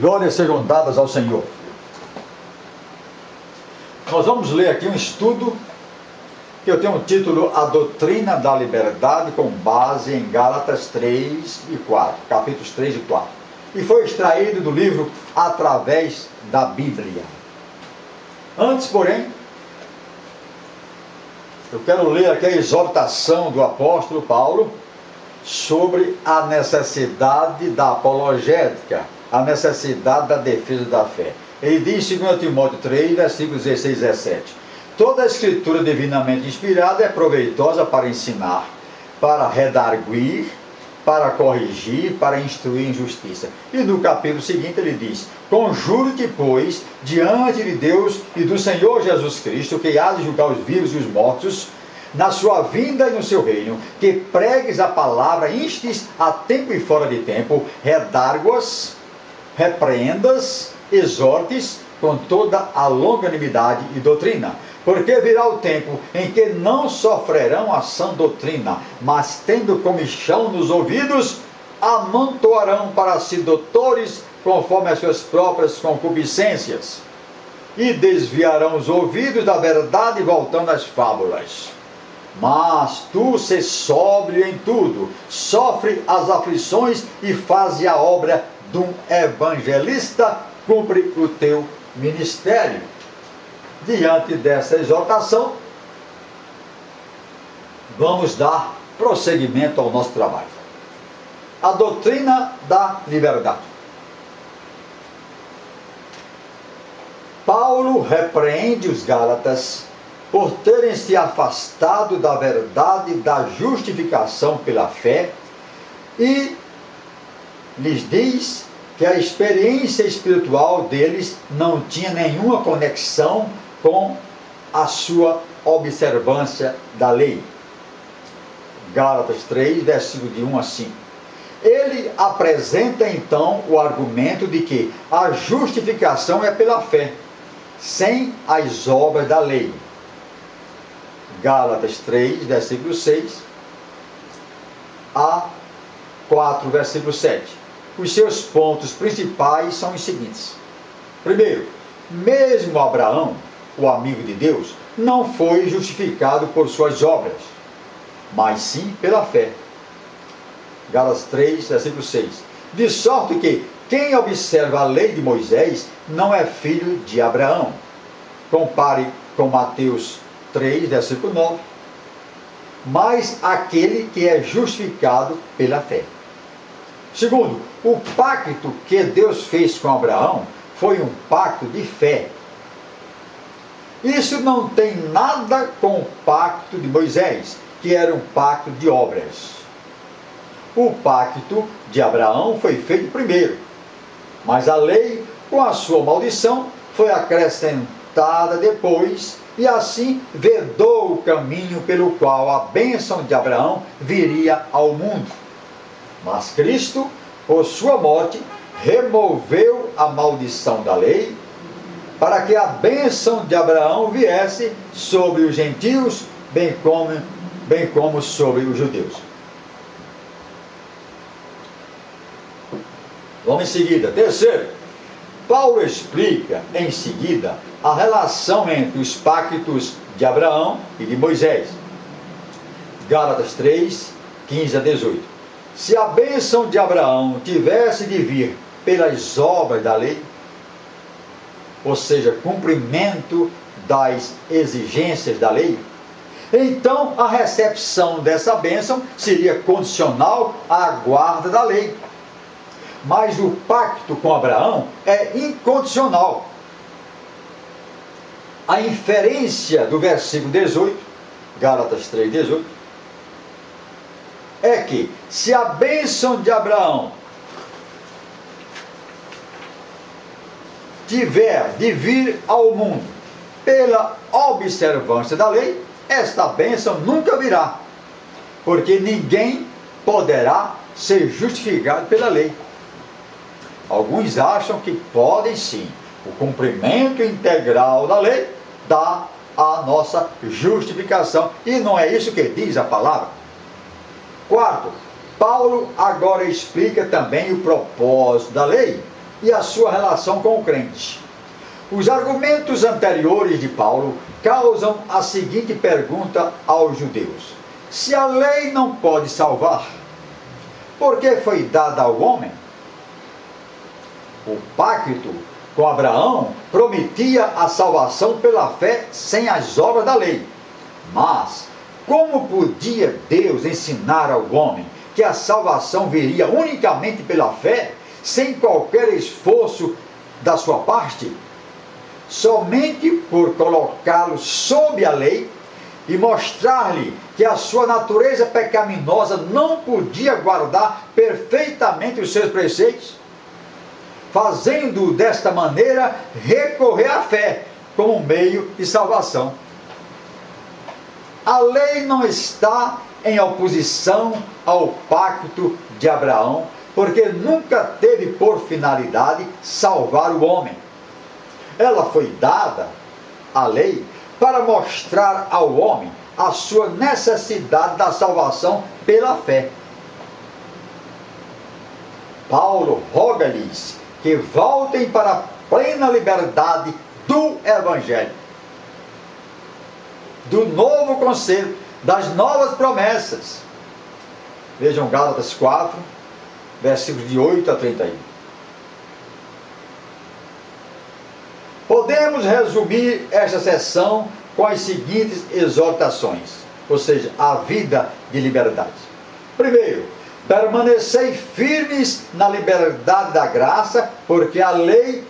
Glórias sejam dadas ao Senhor. Nós vamos ler aqui um estudo que eu tenho o título A Doutrina da Liberdade, com base em Gálatas 3 e 4, capítulos 3 e 4. E foi extraído do livro Através da Bíblia. Antes, porém, eu quero ler aqui a exortação do apóstolo Paulo sobre a necessidade da apologética, a necessidade da defesa da fé. Ele diz em 2 Timóteo 3, versículos 16 e 17: toda a escritura divinamente inspirada é proveitosa para ensinar, para redarguir, para corrigir, para instruir em justiça. E no capítulo seguinte ele diz: conjuro-te, pois, diante de Deus e do Senhor Jesus Cristo, que há de julgar os vivos e os mortos, na sua vinda e no seu reino, que pregues a palavra, instes a tempo e fora de tempo, redarguas, repreendas, exortes com toda a longanimidade e doutrina. Porque virá o tempo em que não sofrerão a sã doutrina, mas tendo comichão nos ouvidos, amontoarão para si doutores conforme as suas próprias concupiscências, e desviarão os ouvidos da verdade, voltando às fábulas. Mas tu se sóbrio em tudo, sofre as aflições e faze a obra de um evangelista, cumpre o teu ministério. Diante dessa exortação, vamos dar prosseguimento ao nosso trabalho. A doutrina da liberdade. Paulo repreende os Gálatas por terem se afastado da verdade da justificação pela fé e lhes diz que a experiência espiritual deles não tinha nenhuma conexão com a sua observância da lei. Gálatas 3, versículo de 1 a 5. Ele apresenta então o argumento de que a justificação é pela fé, sem as obras da lei. Gálatas 3, versículo 6 a 4, versículo 7. Os seus pontos principais são os seguintes. Primeiro, mesmo Abraão, o amigo de Deus, não foi justificado por suas obras, mas sim pela fé. Gálatas 3, versículo 6. De sorte que quem observa a lei de Moisés não é filho de Abraão. Compare com Mateus 3, versículo 9. Mas aquele que é justificado pela fé. Segundo, o pacto que Deus fez com Abraão foi um pacto de fé. Isso não tem nada com o pacto de Moisés, que era um pacto de obras. O pacto de Abraão foi feito primeiro, mas a lei, com a sua maldição, foi acrescentada depois, e assim vedou o caminho pelo qual a bênção de Abraão viria ao mundo. Mas Cristo, por sua morte, removeu a maldição da lei, para que a bênção de Abraão viesse sobre os gentios, bem como sobre os judeus. Vamos em seguida. Terceiro, Paulo explica em seguida a relação entre os pactos de Abraão e de Moisés. Gálatas 3, 15 a 18. Se a bênção de Abraão tivesse de vir pelas obras da lei, ou seja, cumprimento das exigências da lei, então a recepção dessa bênção seria condicional à guarda da lei. Mas o pacto com Abraão é incondicional. A inferência do versículo 18, Gálatas 3, 18, é que se a bênção de Abraão tiver de vir ao mundo pela observância da lei, esta bênção nunca virá, porque ninguém poderá ser justificado pela lei. Alguns acham que podem sim. O cumprimento integral da lei dá a nossa justificação, e não é isso que diz a palavra. Quarto, Paulo agora explica também o propósito da lei e a sua relação com o crente. Os argumentos anteriores de Paulo causam a seguinte pergunta aos judeus: se a lei não pode salvar, por que foi dada ao homem? O pacto com Abraão prometia a salvação pela fé sem as obras da lei. Mas como podia Deus ensinar ao homem que a salvação viria unicamente pela fé, sem qualquer esforço da sua parte? Somente por colocá-lo sob a lei e mostrar-lhe que a sua natureza pecaminosa não podia guardar perfeitamente os seus preceitos, fazendo desta maneira recorrer à fé como meio de salvação. A lei não está em oposição ao pacto de Abraão, porque nunca teve por finalidade salvar o homem. Ela foi dada, a lei, para mostrar ao homem a sua necessidade da salvação pela fé. Paulo roga-lhes que voltem para a plena liberdade do Evangelho, do novo conselho, das novas promessas. Vejam Gálatas 4, versículos de 8 a 31. Podemos resumir esta sessão com as seguintes exortações, ou seja, a vida de liberdade. Primeiro, permanecei firmes na liberdade da graça, porque a lei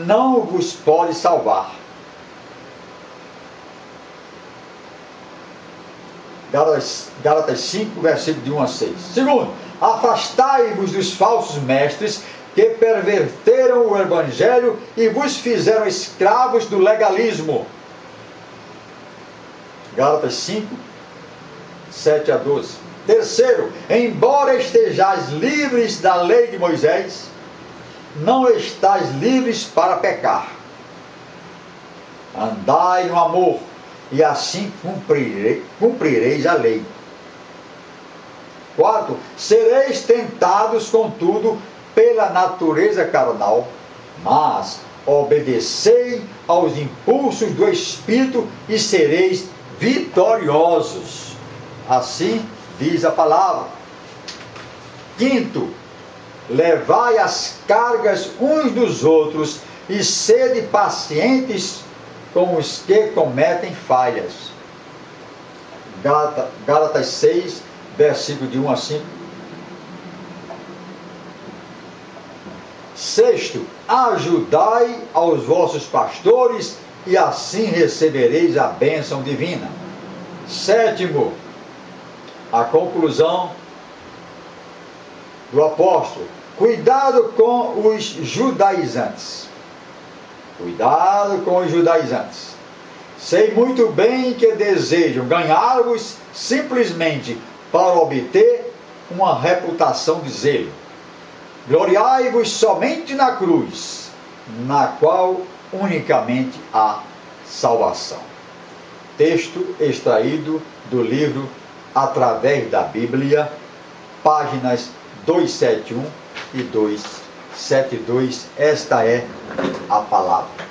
não vos pode salvar. Gálatas 5, versículo de 1 a 6. Segundo, afastai-vos dos falsos mestres que perverteram o Evangelho e vos fizeram escravos do legalismo. Gálatas 5, 7 a 12. Terceiro, embora estejais livres da lei de Moisés, não estáis livres para pecar. Andai no amor, e assim cumprireis a lei. Quarto, sereis tentados, contudo, pela natureza carnal, mas obedecei aos impulsos do Espírito e sereis vitoriosos. Assim diz a palavra. Quinto, levai as cargas uns dos outros e sede pacientes com os que cometem falhas. Gálatas 6, versículo de 1 a 5. Sexto, ajudai aos vossos pastores e assim recebereis a bênção divina. Sétimo, a conclusão do apóstolo: cuidado com os judaizantes. Cuidado com os judaizantes. Sei muito bem que desejam ganhar-vos simplesmente para obter uma reputação de zelo. Gloriai-vos somente na cruz, na qual unicamente há salvação. Texto extraído do livro Através da Bíblia, páginas 271 e 272. Esta é a palavra.